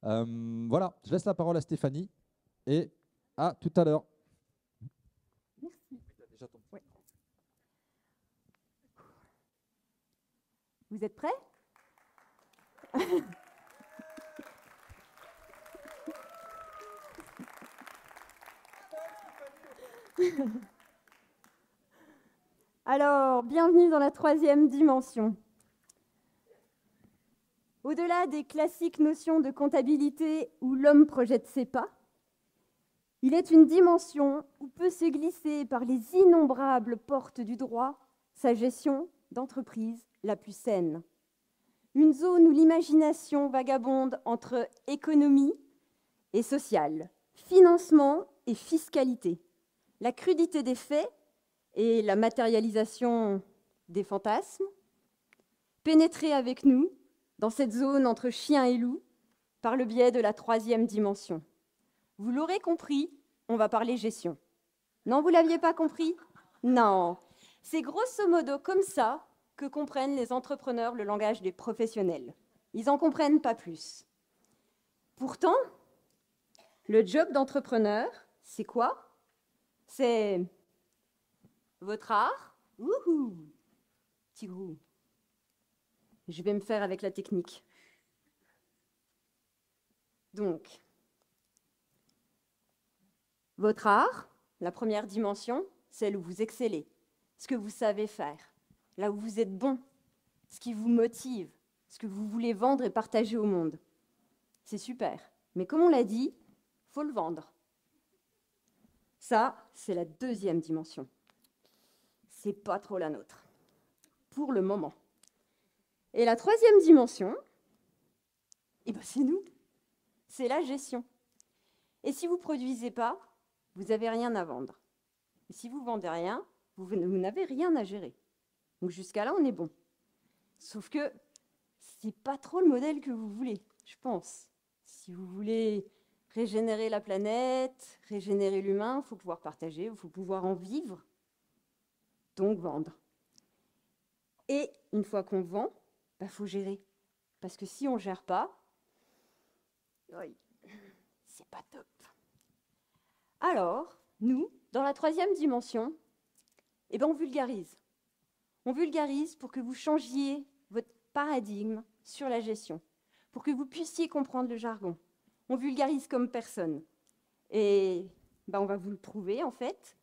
Voilà, je laisse la parole à Stéphanie et à tout à l'heure. Merci. Ouais. Vous êtes prêts? Alors, bienvenue dans la troisième dimension. Au-delà des classiques notions de comptabilité où l'homme projette ses pas, il est une dimension où peut se glisser par les innombrables portes du droit sa gestion d'entreprise la plus saine. Une zone où l'imagination vagabonde entre économie et sociale, financement et fiscalité, la crudité des faits et la matérialisation des fantasmes. Pénétrez avec nous dans cette zone entre chien et loup par le biais de la troisième dimension. Vous l'aurez compris, on va parler gestion. Non, vous ne l'aviez pas compris? Non. C'est grosso modo comme ça que comprennent les entrepreneurs le langage des professionnels. Ils n'en comprennent pas plus. Pourtant, le job d'entrepreneur, c'est quoi? C'est votre art. Wouhou! Tigrou. Je vais me faire avec la technique. Donc, votre art, la première dimension, celle où vous excellez, ce que vous savez faire, là où vous êtes bon, ce qui vous motive, ce que vous voulez vendre et partager au monde. C'est super. Mais comme on l'a dit, il faut le vendre. Ça, c'est la deuxième dimension. C'est pas trop la nôtre, pour le moment. Et la troisième dimension, eh ben c'est nous. C'est la gestion. Et si vous ne produisez pas, vous n'avez rien à vendre. Et si vous ne vendez rien, vous n'avez rien à gérer. Donc jusqu'à là, on est bon. Sauf que c'est pas trop le modèle que vous voulez, je pense. Si vous voulez régénérer la planète, régénérer l'humain, il faut pouvoir partager, il faut pouvoir en vivre, donc vendre. Et une fois qu'on vend, faut gérer. Parce que si on ne gère pas, c'est pas top. Alors, nous, dans la troisième dimension, on vulgarise. On vulgarise pour que vous changiez votre paradigme sur la gestion, pour que vous puissiez comprendre le jargon. On vulgarise comme personne. Et on va vous le prouver, en fait.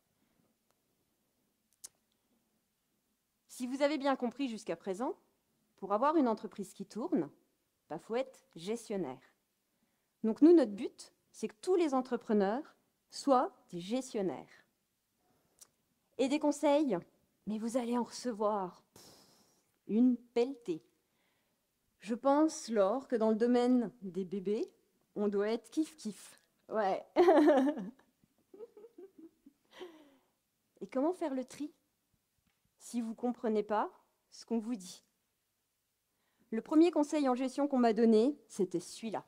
Si vous avez bien compris jusqu'à présent, pour avoir une entreprise qui tourne, faut être gestionnaire. Donc nous, notre but, c'est que tous les entrepreneurs soient des gestionnaires. Et des conseils, mais vous allez en recevoir une pelletée. Je pense, Laure, que dans le domaine des bébés, on doit être kiff-kiff. Ouais. Et comment faire le tri si vous ne comprenez pas ce qu'on vous dit? Le premier conseil en gestion qu'on m'a donné, c'était celui-là.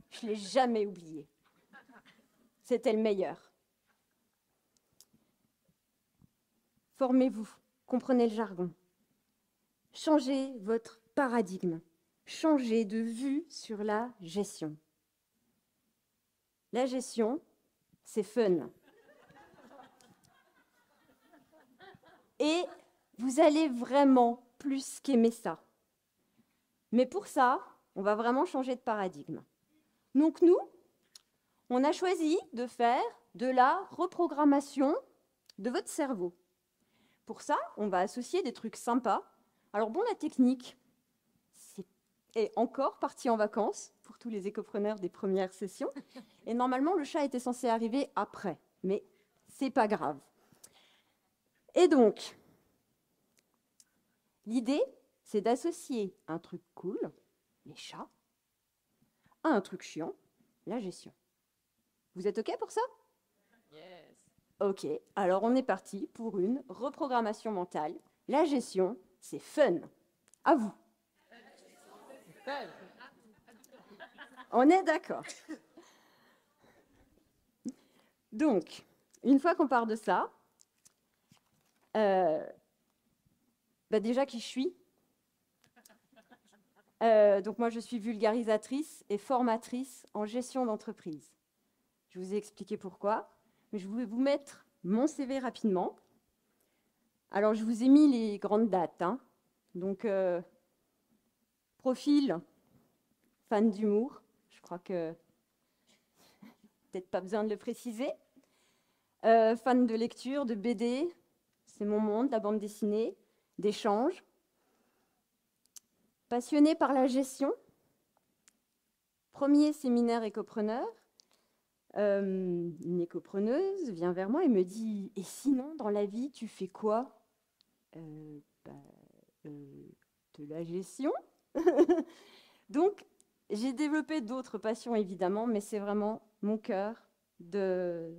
Je ne l'ai jamais oublié. C'était le meilleur. Formez-vous, comprenez le jargon. Changez votre paradigme. Changez de vue sur la gestion. La gestion, c'est fun. Et vous allez vraiment plus qu'aimer ça. Mais pour ça, on va vraiment changer de paradigme. Donc nous, on a choisi de faire de la reprogrammation de votre cerveau. Pour ça, on va associer des trucs sympas. Alors bon, la technique est encore partie en vacances pour tous les écopreneurs des premières sessions. Et normalement, le chat était censé arriver après, mais c'est pas grave. Et donc, l'idée, c'est d'associer un truc cool, les chats, à un truc chiant, la gestion. Vous êtes OK pour ça? Yes. OK, alors on est parti pour une reprogrammation mentale. La gestion, c'est fun. À vous. Fun. On est d'accord. Donc, une fois qu'on part de ça, déjà qui je suis? Donc moi, je suis vulgarisatrice et formatrice en gestion d'entreprise. Je vous ai expliqué pourquoi, mais je vais vous mettre mon CV rapidement. Alors, je vous ai mis les grandes dates. Donc, profil, fan d'humour. Je crois que peut-être pas besoin de le préciser. Fan de lecture, de BD, c'est mon monde, la bande dessinée, d'échanges. Passionnée par la gestion. Premier séminaire écopreneur. Une écopreneuse vient vers moi et me dit « Et sinon, dans la vie, tu fais quoi ?» De la gestion. Donc, j'ai développé d'autres passions, évidemment, mais c'est vraiment mon cœur de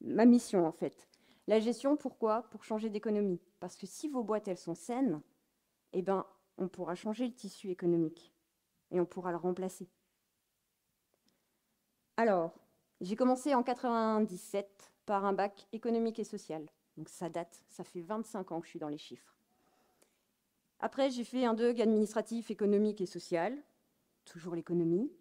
ma mission, en fait. La gestion, pourquoi? Pour changer d'économie. Parce que si vos boîtes, elles sont saines, eh ben, on pourra changer le tissu économique et on pourra le remplacer. Alors, j'ai commencé en 97 par un bac économique et social. Donc ça date, ça fait 25 ans que je suis dans les chiffres. Après, j'ai fait un DEUG administratif, économique et social, toujours l'économie.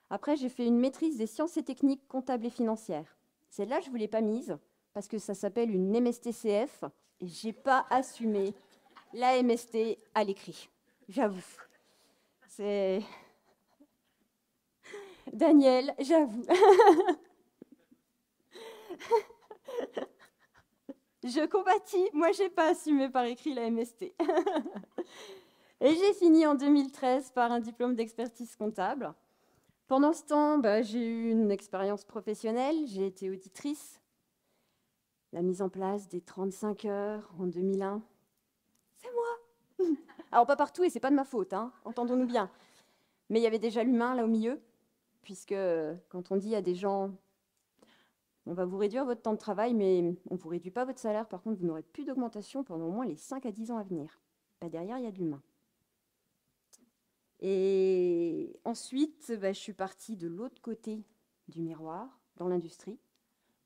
Après, j'ai fait une maîtrise des sciences et techniques comptables et financières. Celle-là, je ne vous l'ai pas mise parce que ça s'appelle une MSTCF et je n'ai pas assumé la MST à l'écrit, j'avoue. C'est... Daniel, j'avoue. Je compatis, moi j'ai pas assumé par écrit la MST. Et j'ai fini en 2013 par un diplôme d'expertise comptable. Pendant ce temps, j'ai eu une expérience professionnelle, j'ai été auditrice. La mise en place des 35 heures en 2001, c'est moi. Alors pas partout et c'est pas de ma faute, entendons-nous bien. Mais il y avait déjà l'humain là au milieu, puisque quand on dit à des gens on va vous réduire votre temps de travail, mais on ne vous réduit pas votre salaire. Par contre, vous n'aurez plus d'augmentation pendant au moins les 5 à 10 ans à venir. Derrière, il y a de l'humain. Et ensuite, je suis partie de l'autre côté du miroir, dans l'industrie,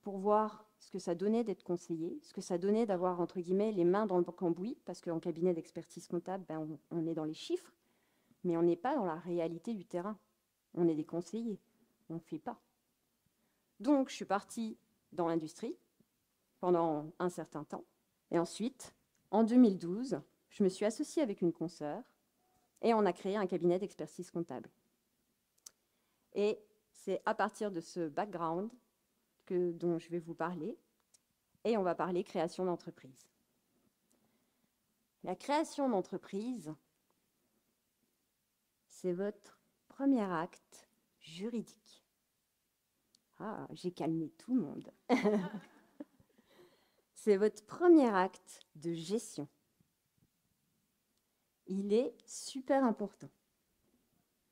pour voir ce que ça donnait d'être conseillé, ce que ça donnait d'avoir, entre guillemets, les mains dans le cambouis, parce qu'en cabinet d'expertise comptable, on est dans les chiffres, mais on n'est pas dans la réalité du terrain. On est des conseillers, on ne fait pas. Donc, je suis partie dans l'industrie pendant un certain temps. Et ensuite, en 2012, je me suis associée avec une consoeur et on a créé un cabinet d'expertise comptable. Et c'est à partir de ce background dont je vais vous parler. Et on va parler création d'entreprise. La création d'entreprise, c'est votre premier acte juridique. Ah, j'ai calmé tout le monde. C'est votre premier acte de gestion. Il est super important.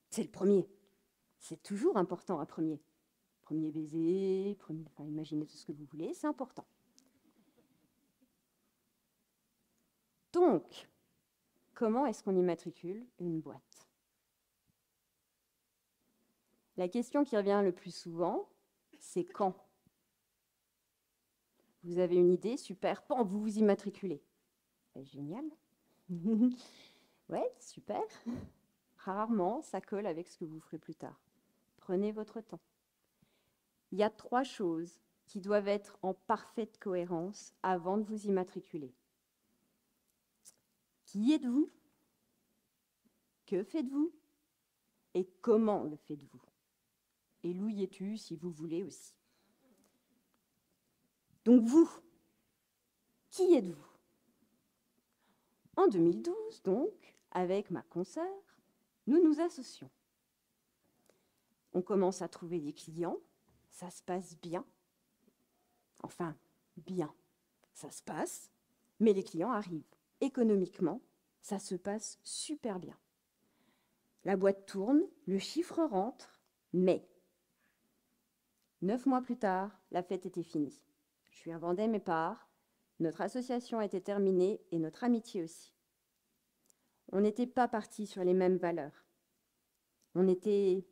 C'est le premier. C'est toujours important un premier. Premier baiser, imaginez tout ce que vous voulez, c'est important. Donc, comment est-ce qu'on immatricule une boîte? La question qui revient le plus souvent, c'est quand? Vous avez une idée, super, bon, vous vous immatriculez. Génial. Ouais, super. Rarement, ça colle avec ce que vous ferez plus tard. Prenez votre temps. Il y a 3 choses qui doivent être en parfaite cohérence avant de vous immatriculer. Qui êtes-vous? Que faites-vous? Et comment le faites-vous? Et l'où y es-tu, si vous voulez aussi. Donc vous, qui êtes-vous? En 2012, donc, avec ma consoeur, nous nous associons. On commence à trouver des clients, ça se passe bien. Enfin, bien, ça se passe, mais les clients arrivent. Économiquement, ça se passe super bien. La boîte tourne, le chiffre rentre, mais 9 mois plus tard, la fête était finie. Je lui revendais mes parts, notre association était terminée et notre amitié aussi. On n'était pas partis sur les mêmes valeurs. On n'était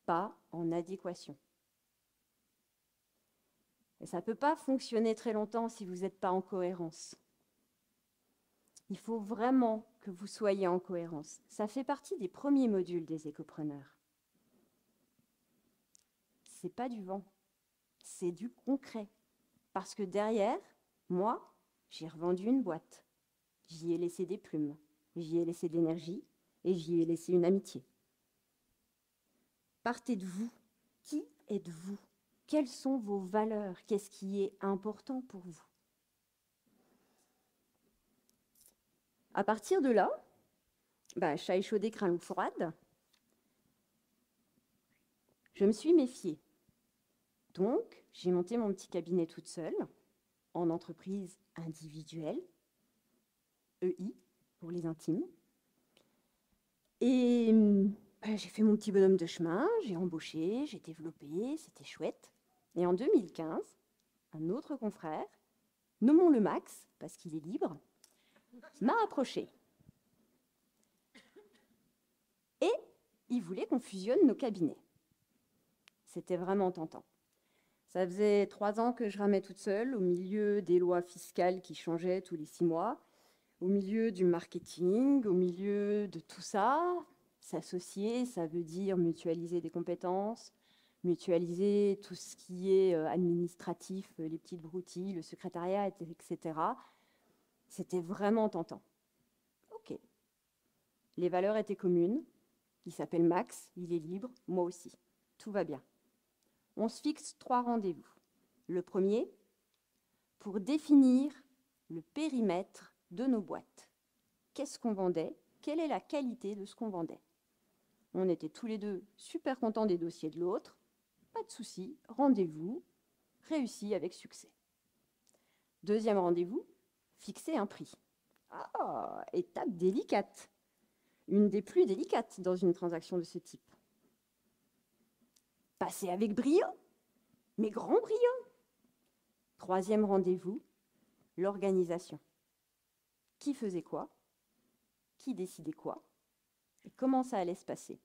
pas en adéquation. Et ça ne peut pas fonctionner très longtemps si vous n'êtes pas en cohérence. Il faut vraiment que vous soyez en cohérence. Ça fait partie des premiers modules des écopreneurs. C'est pas du vent, c'est du concret. Parce que derrière, moi, j'ai revendu une boîte. J'y ai laissé des plumes, j'y ai laissé de l'énergie et j'y ai laissé une amitié. Partez de vous. Qui êtes-vous? Quelles sont vos valeurs? Qu'est-ce qui est important pour vous? À partir de là, chat échaudé, crin loup froide, je me suis méfiée. Donc, j'ai monté mon petit cabinet toute seule, en entreprise individuelle, EI, pour les intimes. Et j'ai fait mon petit bonhomme de chemin, j'ai embauché, j'ai développé, c'était chouette. Et en 2015, un autre confrère, nommons-le Max, parce qu'il est libre, m'a approché. Et il voulait qu'on fusionne nos cabinets. C'était vraiment tentant. Ça faisait 3 ans que je ramais toute seule, au milieu des lois fiscales qui changeaient tous les 6 mois, au milieu du marketing, au milieu de tout ça. S'associer, ça veut dire mutualiser des compétences, mutualiser tout ce qui est administratif, les petites broutilles, le secrétariat, etc. C'était vraiment tentant. OK. Les valeurs étaient communes. Il s'appelle Max, il est libre, moi aussi. Tout va bien. On se fixe 3 rendez-vous. Le premier, pour définir le périmètre de nos boîtes. Qu'est-ce qu'on vendait? Quelle est la qualité de ce qu'on vendait? On était tous les deux super contents des dossiers de l'autre. Pas de souci, rendez-vous, réussi avec succès. Deuxième rendez-vous, fixer un prix. Ah, étape délicate. Une des plus délicates dans une transaction de ce type. Passer avec brio, mais grand brio. Troisième rendez-vous, l'organisation. Qui faisait quoi? Qui décidait quoi? Et comment ça allait se passer?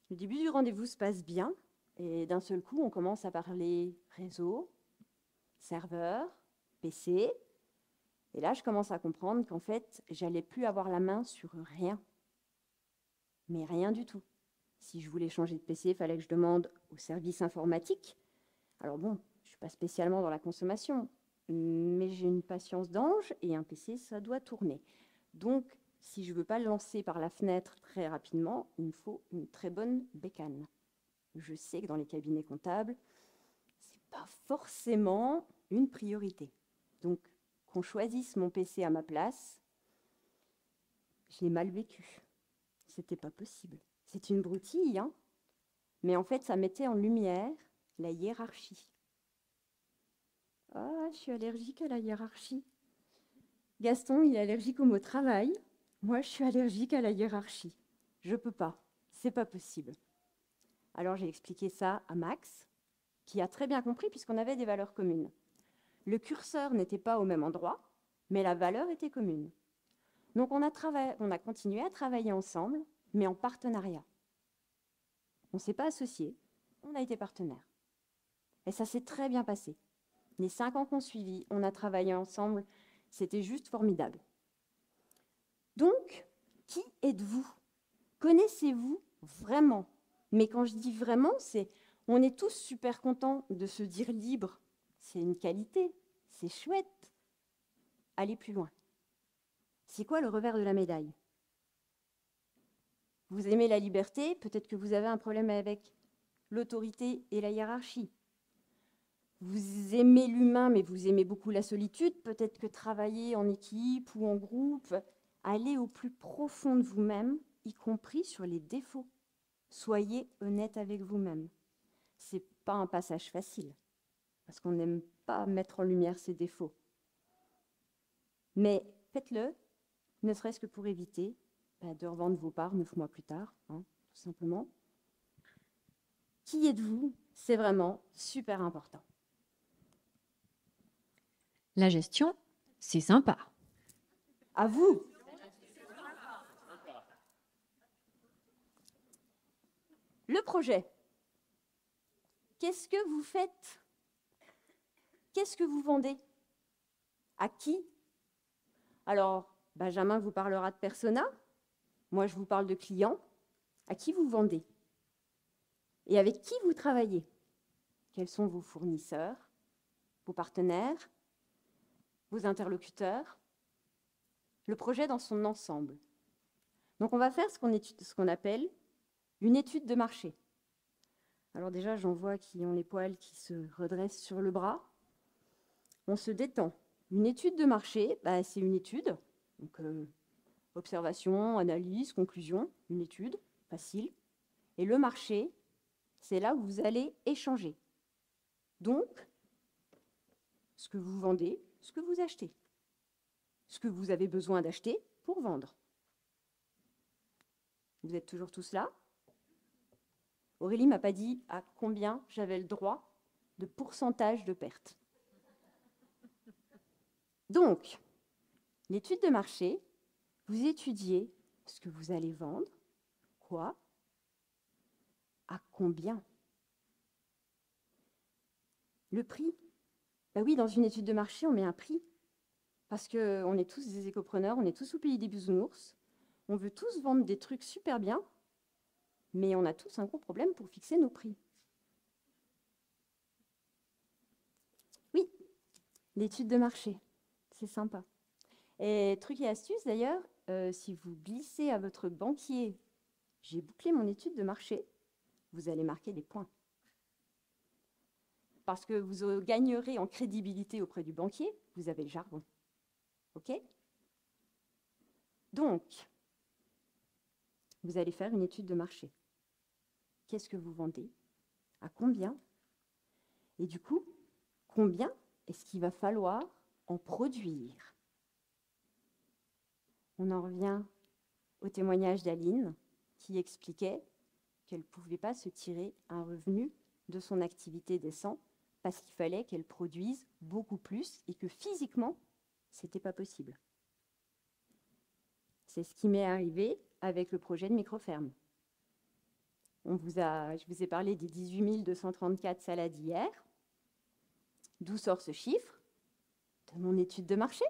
Le début du rendez-vous se passe bien, et d'un seul coup, on commence à parler réseau, serveur, PC. Et là, je commence à comprendre qu'en fait, j'allais plus avoir la main sur rien. Mais rien du tout. Si je voulais changer de PC, il fallait que je demande au service informatique. Alors bon, je ne suis pas spécialement dans la consommation, mais j'ai une patience d'ange et un PC, ça doit tourner. Donc, si je ne veux pas le lancer par la fenêtre très rapidement, il me faut une très bonne bécane. Je sais que dans les cabinets comptables, ce n'est pas forcément une priorité. Donc, qu'on choisisse mon PC à ma place, je l'ai mal vécu. C'était pas possible. C'est une broutille, hein, mais en fait, ça mettait en lumière la hiérarchie. Ah, je suis allergique à la hiérarchie. Gaston, il est allergique au mot travail. Moi, je suis allergique à la hiérarchie. Je peux pas. C'est pas possible. Alors, j'ai expliqué ça à Max, qui a très bien compris puisqu'on avait des valeurs communes. Le curseur n'était pas au même endroit, mais la valeur était commune. Donc, on a continué à travailler ensemble, mais en partenariat. On ne s'est pas associés, on a été partenaires. Et ça s'est très bien passé. Les 5 ans qu'on suivi, on a travaillé ensemble, c'était juste formidable. Donc, qui êtes-vous? Connaissez-vous vraiment? Mais quand je dis vraiment, on est tous super contents de se dire libre. C'est une qualité, c'est chouette. Allez plus loin. C'est quoi le revers de la médaille? Vous aimez la liberté, peut-être que vous avez un problème avec l'autorité et la hiérarchie. Vous aimez l'humain, mais vous aimez beaucoup la solitude, peut-être que travailler en équipe ou en groupe, allez au plus profond de vous-même, y compris sur les défauts. Soyez honnête avec vous-même. Ce n'est pas un passage facile, parce qu'on n'aime pas mettre en lumière ses défauts. Mais faites-le, ne serait-ce que pour éviter de revendre vos parts 9 mois plus tard, hein, tout simplement. Qui êtes-vous? C'est vraiment super important. La gestion, c'est sympa. À vous. Le projet. Qu'est-ce que vous faites? Qu'est-ce que vous vendez? À qui? Alors, Benjamin vous parlera de persona. Moi, je vous parle de clients. À qui vous vendez? Et avec qui vous travaillez? Quels sont vos fournisseurs, vos partenaires, vos interlocuteurs? Le projet dans son ensemble. Donc, on va faire ce qu'on appelle une étude de marché. Alors déjà, j'en vois qui ont les poils qui se redressent sur le bras. On se détend. Une étude de marché, c'est une étude. Donc, observation, analyse, conclusion, une étude, facile. Et le marché, c'est là où vous allez échanger. Donc, ce que vous vendez, ce que vous achetez. Ce que vous avez besoin d'acheter pour vendre. Vous êtes toujours tous là? Aurélie ne m'a pas dit à combien j'avais le droit de pourcentage de perte. Donc, l'étude de marché, vous étudiez ce que vous allez vendre, quoi, à combien. Le prix. Oui, dans une étude de marché, on met un prix. Parce qu'on est tous des écopreneurs, on est tous au pays des bisounours. On veut tous vendre des trucs super bien, mais on a tous un gros problème pour fixer nos prix. Oui, l'étude de marché, c'est sympa. Et truc et astuce d'ailleurs, si vous glissez à votre banquier, j'ai bouclé mon étude de marché, vous allez marquer des points. Parce que vous gagnerez en crédibilité auprès du banquier, vous avez le jargon. OK? Donc, vous allez faire une étude de marché. Qu'est-ce que vous vendez? À combien? Et du coup, combien est-ce qu'il va falloir en produire? On en revient au témoignage d'Aline qui expliquait qu'elle ne pouvait pas se tirer un revenu de son activité décent parce qu'il fallait qu'elle produise beaucoup plus et que physiquement, ce n'était pas possible. C'est ce qui m'est arrivé avec le projet de microferme. Je vous ai parlé des 18 234 salades hier. D'où sort ce chiffre? De mon étude de marché.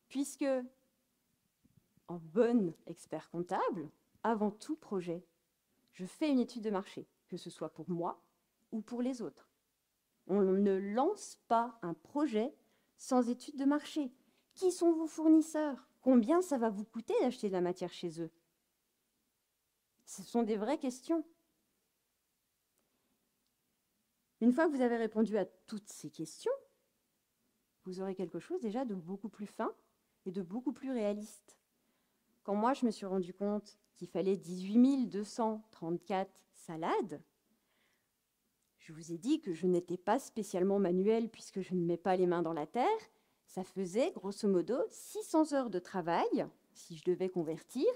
Puisque, en bonne expert comptable, avant tout projet, je fais une étude de marché, que ce soit pour moi ou pour les autres. On ne lance pas un projet sans étude de marché. Qui sont vos fournisseurs? Combien ça va vous coûter d'acheter de la matière chez eux? Ce sont des vraies questions. Une fois que vous avez répondu à toutes ces questions, vous aurez quelque chose déjà de beaucoup plus fin et de beaucoup plus réaliste. Quand moi, je me suis rendu compte qu'il fallait 18 234 salades, je vous ai dit que je n'étais pas spécialement manuelle puisque je ne mets pas les mains dans la terre. Ça faisait grosso modo 600 heures de travail, si je devais convertir,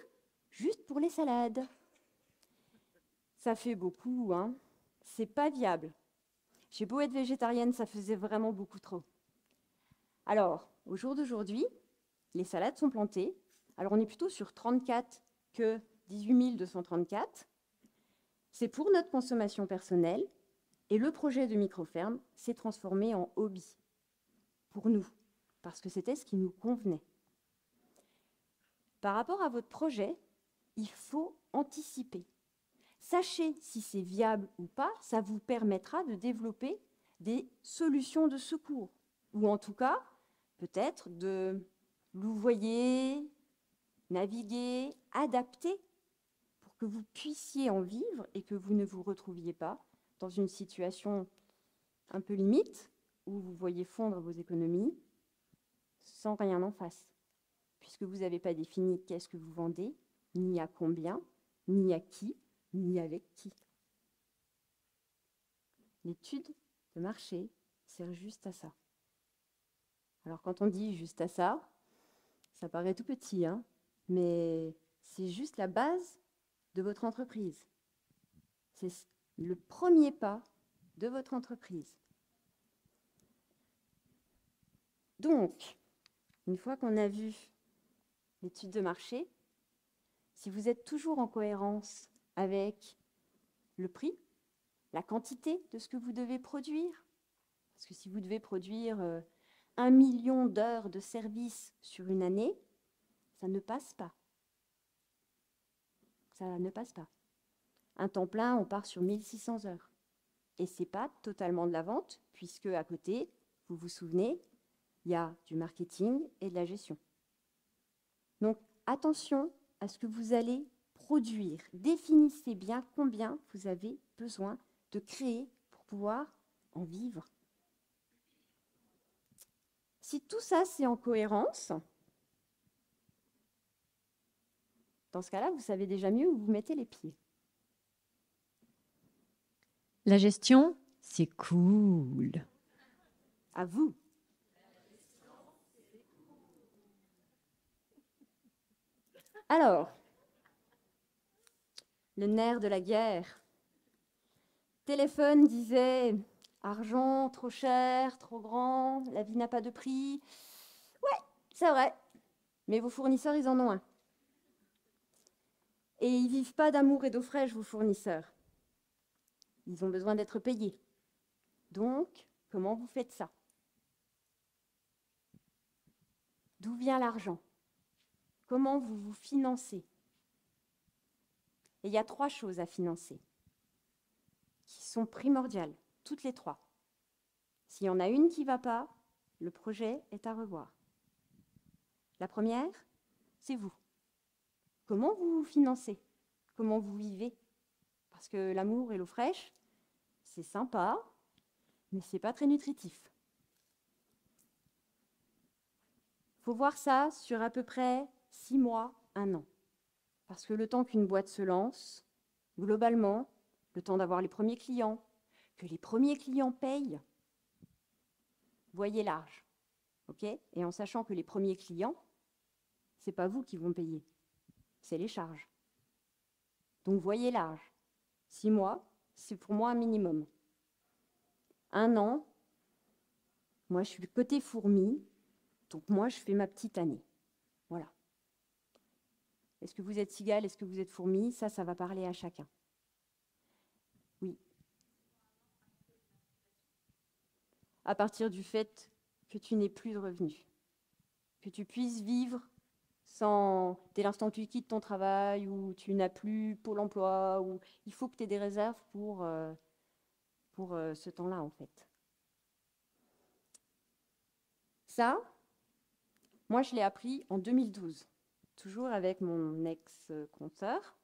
juste pour les salades. Ça fait beaucoup, hein. C'est pas viable. J'ai beau être végétarienne, ça faisait vraiment beaucoup trop. Alors, au jour d'aujourd'hui, les salades sont plantées. Alors, on est plutôt sur 34 que 18 234. C'est pour notre consommation personnelle. Et le projet de microferme s'est transformé en hobby pour nous, parce que c'était ce qui nous convenait. Par rapport à votre projet, il faut anticiper. Sachez si c'est viable ou pas, ça vous permettra de développer des solutions de secours, ou en tout cas, peut-être de louvoyer, naviguer, adapter, pour que vous puissiez en vivre et que vous ne vous retrouviez pas dans une situation un peu limite, où vous voyez fondre vos économies sans rien en face, puisque vous n'avez pas défini qu'est-ce que vous vendez, ni à combien, ni à qui, ni avec qui. L'étude de marché sert juste à ça. Alors quand on dit juste à ça, ça paraît tout petit, hein, mais c'est juste la base de votre entreprise. C'est le premier pas de votre entreprise. Donc, une fois qu'on a vu l'étude de marché, si vous êtes toujours en cohérence avec le prix, la quantité de ce que vous devez produire, parce que si vous devez produire 1 million d'heures de service sur une année, ça ne passe pas. Ça ne passe pas. Un temps plein, on part sur 1600 heures. Et ce n'est pas totalement de la vente, puisque à côté, vous vous souvenez, il y a du marketing et de la gestion. Donc, attention à ce que vous allez produire. Définissez bien combien vous avez besoin de créer pour pouvoir en vivre. Si tout ça, c'est en cohérence, dans ce cas-là, vous savez déjà mieux où vous mettez les pieds. La gestion, c'est cool. À vous. Alors, le nerf de la guerre. Téléphone disait argent trop cher, trop grand, la vie n'a pas de prix. Ouais, c'est vrai. Mais vos fournisseurs, ils en ont un. Et ils vivent pas d'amour et d'eau fraîche, vos fournisseurs. Ils ont besoin d'être payés. Donc, comment vous faites ça? D'où vient l'argent? Comment vous vous financez? Et il y a 3 choses à financer qui sont primordiales, toutes les 3. S'il y en a une qui ne va pas, le projet est à revoir. La première, c'est vous. Comment vous vous financez? Comment vous vivez? Parce que l'amour et l'eau fraîche, c'est sympa, mais ce n'est pas très nutritif. Il faut voir ça sur à peu près 6 mois, 1 an. Parce que le temps qu'une boîte se lance, globalement, le temps d'avoir les premiers clients, que les premiers clients payent, voyez large. Okay? Et en sachant que les premiers clients, ce n'est pas vous qui vont payer, c'est les charges. Donc voyez large. 6 mois, c'est pour moi un minimum. 1 an, moi je suis côté fourmi, donc moi je fais ma petite année. Voilà. Est-ce que vous êtes cigale, est-ce que vous êtes fourmi? Ça va parler à chacun. Oui. À partir du fait que tu n'aies plus de revenus, que tu puisses vivre sans, dès l'instant que tu quittes ton travail ou tu n'as plus Pôle emploi, ou il faut que tu aies des réserves pour ce temps-là, en fait. Ça, moi, je l'ai appris en 2012, toujours avec mon ex-compteur.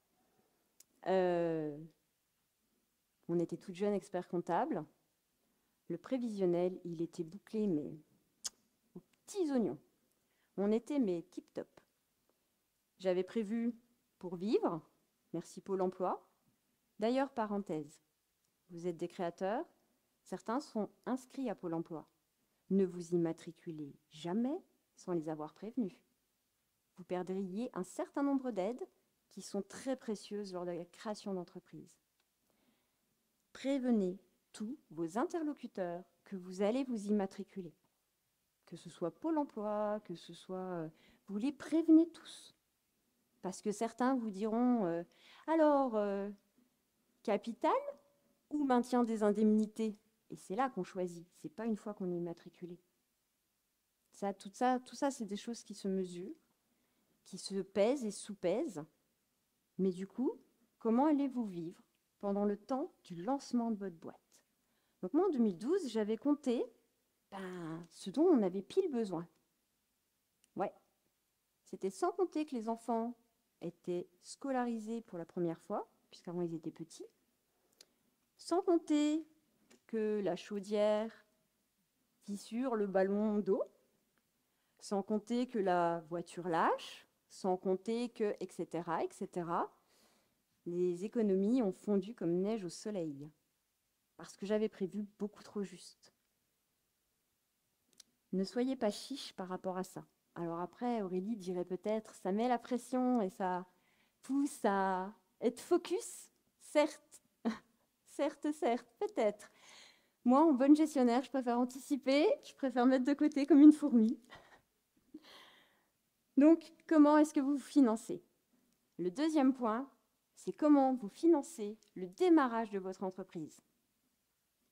On était toutes jeunes experts comptables. Le prévisionnel, il était bouclé, mais aux petits oignons. On était, mais tip-top. J'avais prévu pour vivre, merci Pôle emploi. D'ailleurs, parenthèse, vous êtes des créateurs, certains sont inscrits à Pôle emploi. Ne vous immatriculez jamais sans les avoir prévenus. Vous perdriez un certain nombre d'aides qui sont très précieuses lors de la création d'entreprise. Prévenez tous vos interlocuteurs que vous allez vous immatriculer. Que ce soit Pôle emploi, que ce soit... vous les prévenez tous. Parce que certains vous diront alors, capital ou maintien des indemnités? Et c'est là qu'on choisit, ce n'est pas une fois qu'on est immatriculé. Tout ça, c'est des choses qui se mesurent, qui se pèsent et sous-pèsent. Mais du coup, comment allez-vous vivre pendant le temps du lancement de votre boîte? Donc moi, en 2012, j'avais compté ce dont on avait pile besoin. Ouais, c'était sans compter que les enfants étaient scolarisés pour la première fois, puisqu'avant ils étaient petits, sans compter que la chaudière fissure le ballon d'eau, sans compter que la voiture lâche, sans compter que, etc., etc. Les économies ont fondu comme neige au soleil, parce que j'avais prévu beaucoup trop juste. Ne soyez pas chiche par rapport à ça. Alors après, Aurélie dirait peut-être, ça met la pression et ça pousse à être focus, certes, certes, peut-être. Moi, en bonne gestionnaire, je préfère anticiper, je préfère mettre de côté comme une fourmi. Donc, comment est-ce que vous vous financez? Le deuxième point, c'est comment vous financez le démarrage de votre entreprise.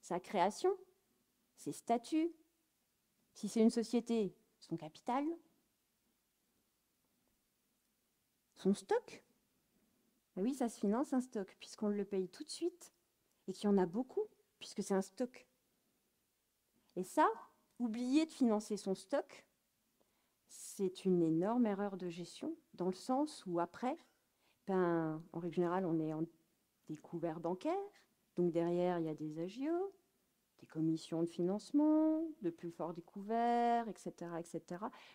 Sa création, ses statuts, Si c'est une société, son capital, son stock. Et oui, ça se finance un stock, puisqu'on le paye tout de suite et qu'il y en a beaucoup, puisque c'est un stock. Et ça, oublier de financer son stock, c'est une énorme erreur de gestion, dans le sens où après, en règle générale, on est en découvert bancaire, donc derrière, il y a des agios, des commissions de financement, de plus forts découverts, etc., etc.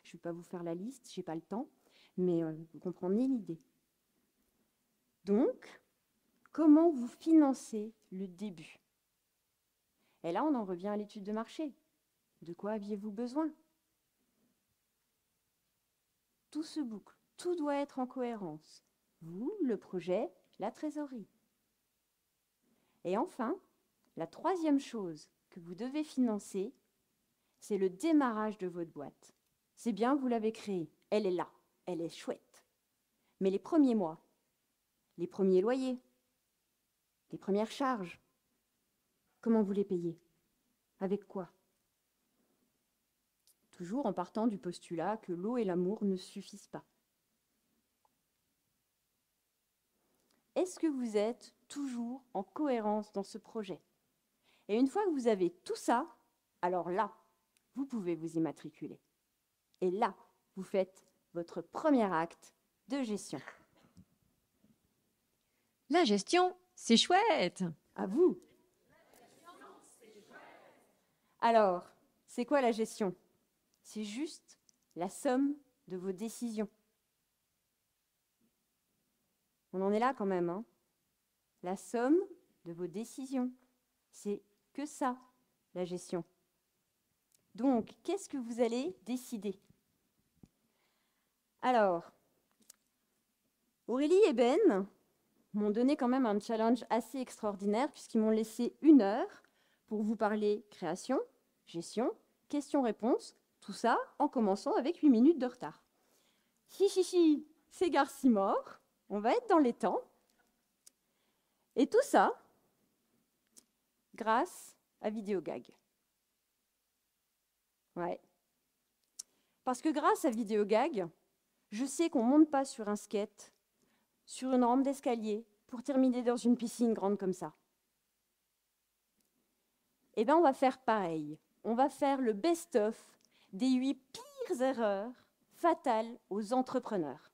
Je ne vais pas vous faire la liste, je n'ai pas le temps, mais vous comprenez l'idée. Donc, comment vous financez le début? Et là, on en revient à l'étude de marché. De quoi aviez-vous besoin? Tout se boucle, tout doit être en cohérence. Vous, le projet, la trésorerie. Et enfin, la troisième chose que vous devez financer, c'est le démarrage de votre boîte. C'est bien, vous l'avez créée, elle est là, elle est chouette. Mais les premiers mois, les premiers loyers, les premières charges, comment vous les payez? Avec quoi? Toujours en partant du postulat que l'eau et l'amour ne suffisent pas. Est-ce que vous êtes toujours en cohérence dans ce projet? Et une fois que vous avez tout ça, alors là, vous pouvez vous immatriculer. Et là, vous faites votre premier acte de gestion. La gestion, c'est chouette. À vous. Alors, c'est quoi la gestion? C'est juste la somme de vos décisions. On en est là quand même, hein? La somme de vos décisions. C'est que ça, la gestion. Donc, qu'est-ce que vous allez décider? Alors, Aurélie et Ben m'ont donné quand même un challenge assez extraordinaire puisqu'ils m'ont laissé 1 heure pour vous parler création, gestion, questions-réponses, tout ça en commençant avec 8 minutes de retard. Hi, c'est Garci mort, on va être dans les temps. Et tout ça grâce à Vidéogag. Ouais. Parce que grâce à Vidéogag, je sais qu'on ne monte pas sur un skate, sur une rampe d'escalier, pour terminer dans une piscine grande comme ça. Eh bien, on va faire pareil. On va faire le best-of des 8 pires erreurs fatales aux entrepreneurs.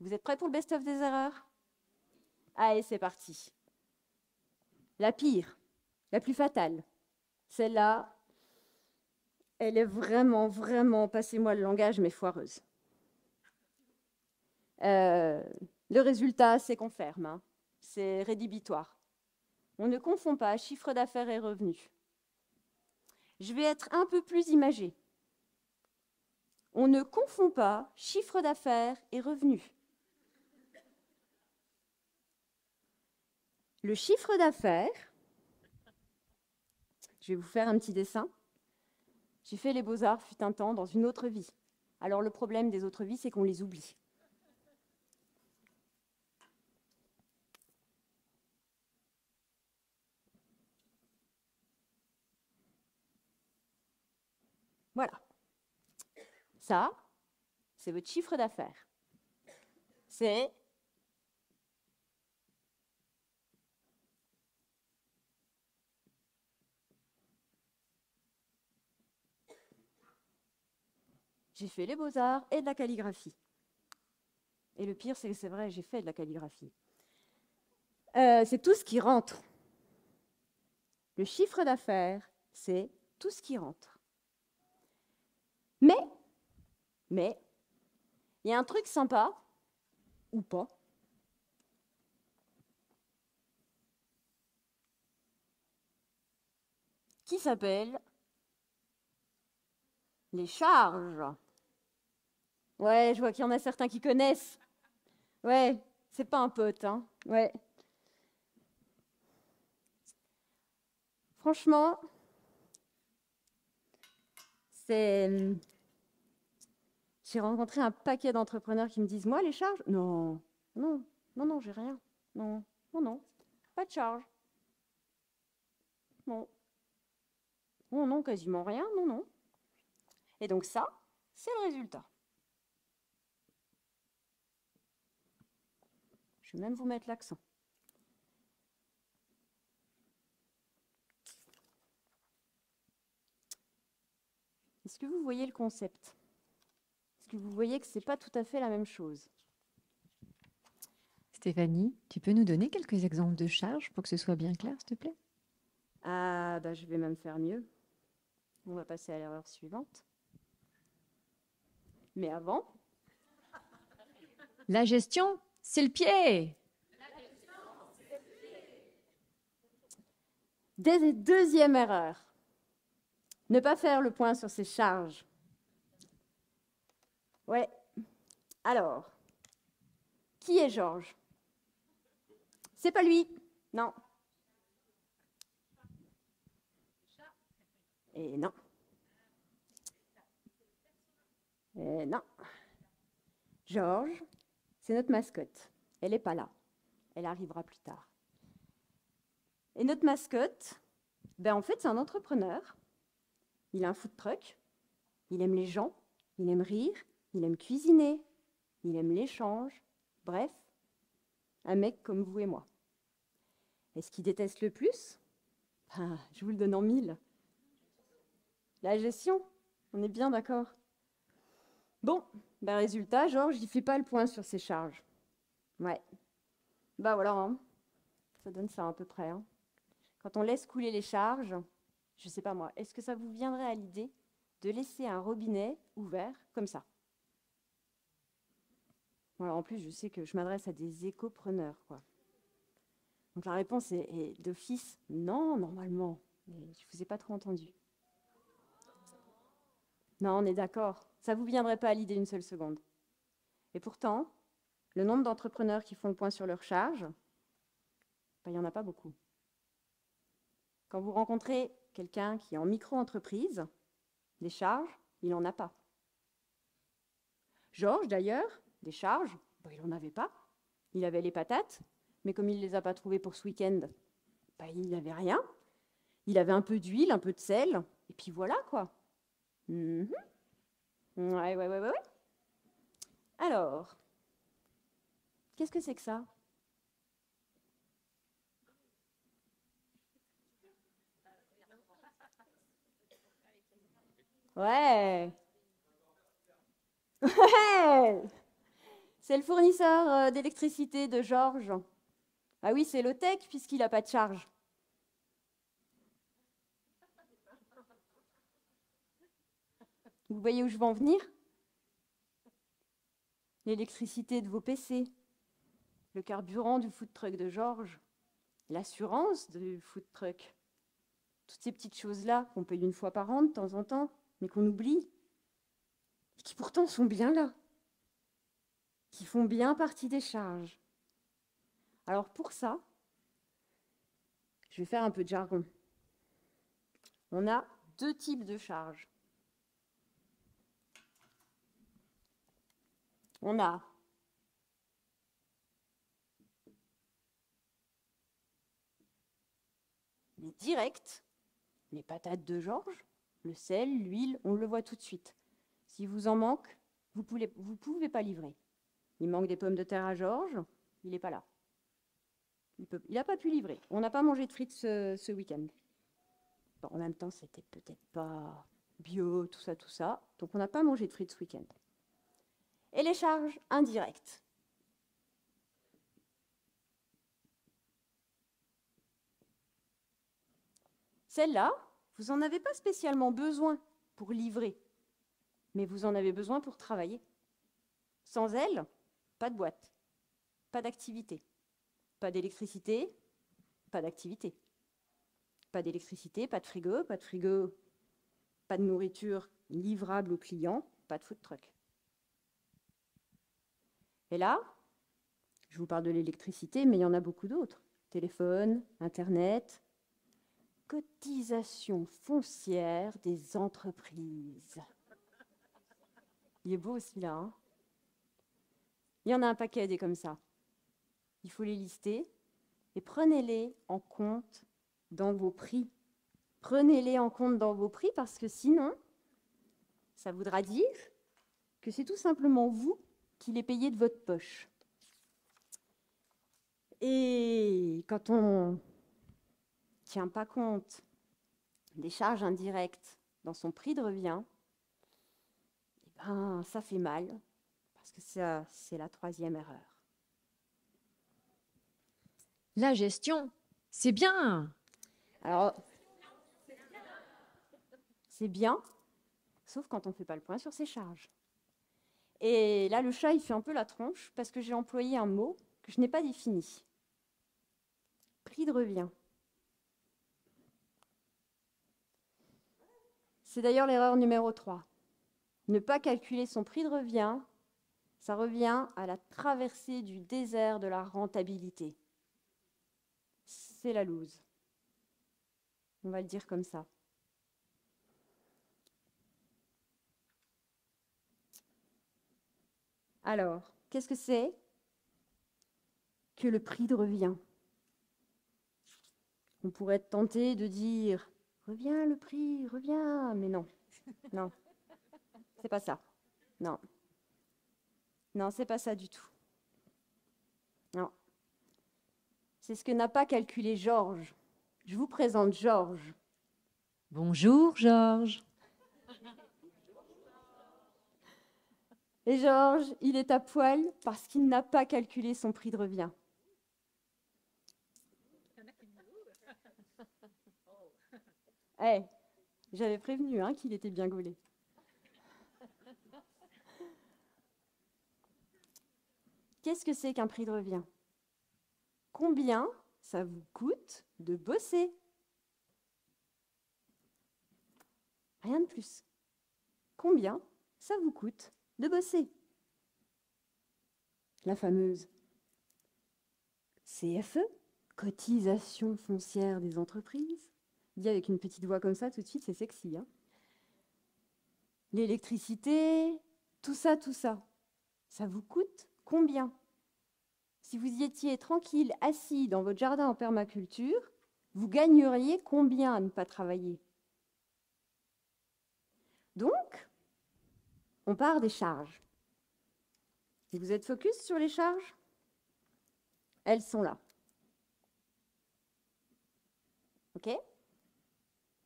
Vous êtes prêts pour le best-of des erreurs? Allez, c'est parti. La pire, la plus fatale, celle-là, elle est vraiment, passez-moi le langage, mais foireuse. Le résultat, c'est qu'on ferme, hein. C'est rédhibitoire. On ne confond pas chiffre d'affaires et revenus. Je vais être un peu plus imagée. On ne confond pas chiffre d'affaires et revenus. Le chiffre d'affaires, je vais vous faire un petit dessin. J'ai fait les beaux-arts fut un temps dans une autre vie. Alors le problème des autres vies, c'est qu'on les oublie. Voilà. Ça, c'est votre chiffre d'affaires. C'est j'ai fait les beaux-arts et de la calligraphie. Et le pire, c'est que c'est vrai, j'ai fait de la calligraphie. C'est tout ce qui rentre. Le chiffre d'affaires, c'est tout ce qui rentre. Mais, il y a un truc sympa, ou pas, qui s'appelle les charges. Ouais, je vois qu'il y en a certains qui connaissent. Ouais, c'est pas un pote, hein. Ouais. Franchement, j'ai rencontré un paquet d'entrepreneurs qui me disent, moi, les charges? Non, j'ai rien. Non, pas de charge. Non. Oh non, quasiment rien, non, non. Et donc ça, c'est le résultat. Je vais même vous mettre l'accent. Est-ce que vous voyez le concept? Est-ce que vous voyez que ce n'est pas tout à fait la même chose? Stéphanie, tu peux nous donner quelques exemples de charges pour que ce soit bien clair, s'il te plaît? Ah, bah, je vais même faire mieux. On va passer à l'erreur suivante. Mais avant, La gestion, c'est le pied. deuxième erreur. Ne pas faire le point sur ses charges. Ouais. Alors, qui est Georges? C'est pas lui, non. Et non. Et non. Georges, c'est notre mascotte. Elle n'est pas là. Elle arrivera plus tard. Et notre mascotte, ben en fait, c'est un entrepreneur. Il a un food truck. Il aime les gens. Il aime rire. Il aime cuisiner. Il aime l'échange. Bref, un mec comme vous et moi. Et ce qu'il déteste le plus, je vous le donne en mille. La gestion, on est bien d'accord. Bon, ben résultat, Georges, il ne fait pas le point sur ses charges. Ouais. Bah voilà, hein. Ça donne ça à peu près. Hein. Quand on laisse couler les charges, je ne sais pas moi, est-ce que ça vous viendrait à l'idée de laisser un robinet ouvert comme ça? Voilà, en plus, je sais que je m'adresse à des éco-preneurs, quoi. Donc la réponse est d'office non, normalement. Mais je ne vous ai pas trop entendu. Non, on est d'accord. Ça ne vous viendrait pas à l'idée une seule seconde. Et pourtant, le nombre d'entrepreneurs qui font le point sur leurs charges, il n'y en a pas beaucoup. Quand vous rencontrez quelqu'un qui est en micro-entreprise, des charges, il n'en a pas. Georges, d'ailleurs, des charges, il n'en avait pas. Il avait les patates, mais comme il ne les a pas trouvées pour ce week-end, il n'avait rien. Il avait un peu d'huile, un peu de sel, et puis voilà, quoi. Ouais. Alors, qu'est-ce que c'est que ça? Ouais. Ouais. C'est le fournisseur d'électricité de Georges. Ah oui, c'est low-tech puisqu'il n'a pas de charge. Vous voyez où je veux en venir? L'électricité de vos PC, le carburant du food truck de Georges, l'assurance du food truck. Toutes ces petites choses-là qu'on paye une fois par an de temps en temps, mais qu'on oublie, et qui pourtant sont bien là, qui font bien partie des charges. Alors pour ça, je vais faire un peu de jargon. On a deux types de charges. On a les directs, les patates de Georges, le sel, l'huile, on le voit tout de suite. Si vous en manque, vous ne pouvez pas livrer. Il manque des pommes de terre à Georges, il n'est pas là. Il n'a pas pu livrer. On n'a pas mangé de frites ce week-end. Bon, en même temps, c'était peut-être pas bio, tout ça. Donc, on n'a pas mangé de frites ce week-end. Et les charges indirectes. Celles-là, vous n'en avez pas spécialement besoin pour livrer, mais vous en avez besoin pour travailler. Sans elles, pas de boîte, pas d'activité, pas d'électricité, pas d'activité. Pas d'électricité, pas de frigo, pas de nourriture livrable aux clients, pas de food truck. Et là, je vous parle de l'électricité, mais il y en a beaucoup d'autres. Téléphone, Internet, cotisation foncière des entreprises. Il est beau celui-là, hein? Il y en a un paquet des comme ça. Il faut les lister et prenez-les en compte dans vos prix. Prenez-les en compte dans vos prix parce que sinon, ça voudra dire que c'est tout simplement vous qui les payez de votre poche. Et quand on ne tient pas compte des charges indirectes dans son prix de revient, eh ben, ça fait mal, parce que ça, c'est la troisième erreur. La gestion, c'est bien. Alors, c'est bien, sauf quand on ne fait pas le point sur ses charges. Et là, le chat, il fait un peu la tronche, parce que j'ai employé un mot que je n'ai pas défini. Prix de revient. C'est d'ailleurs l'erreur numéro 3. Ne pas calculer son prix de revient, ça revient à la traversée du désert de la rentabilité. C'est la loose. On va le dire comme ça. Alors, qu'est-ce que c'est que le prix de revient? On pourrait être tenté de dire « Reviens le prix, reviens !» Mais non, non, c'est pas ça. Non, non, c'est pas ça du tout. Non. C'est ce que n'a pas calculé Georges. Je vous présente Georges. Bonjour, Georges. Et Georges, il est à poil parce qu'il n'a pas calculé son prix de revient. Eh, j'avais prévenu qu'il était bien gaulé. Qu'est-ce que c'est qu'un prix de revient? Combien ça vous coûte de bosser? Rien de plus. Combien ça vous coûte de bosser? La fameuse CFE, cotisation foncière des entreprises. Dit avec une petite voix comme ça, tout de suite, c'est sexy. L'électricité, tout ça, ça vous coûte combien? Si vous y étiez tranquille, assis dans votre jardin en permaculture, vous gagneriez combien à ne pas travailler? Donc, on part des charges. Et vous êtes focus sur les charges? Elles sont là. OK?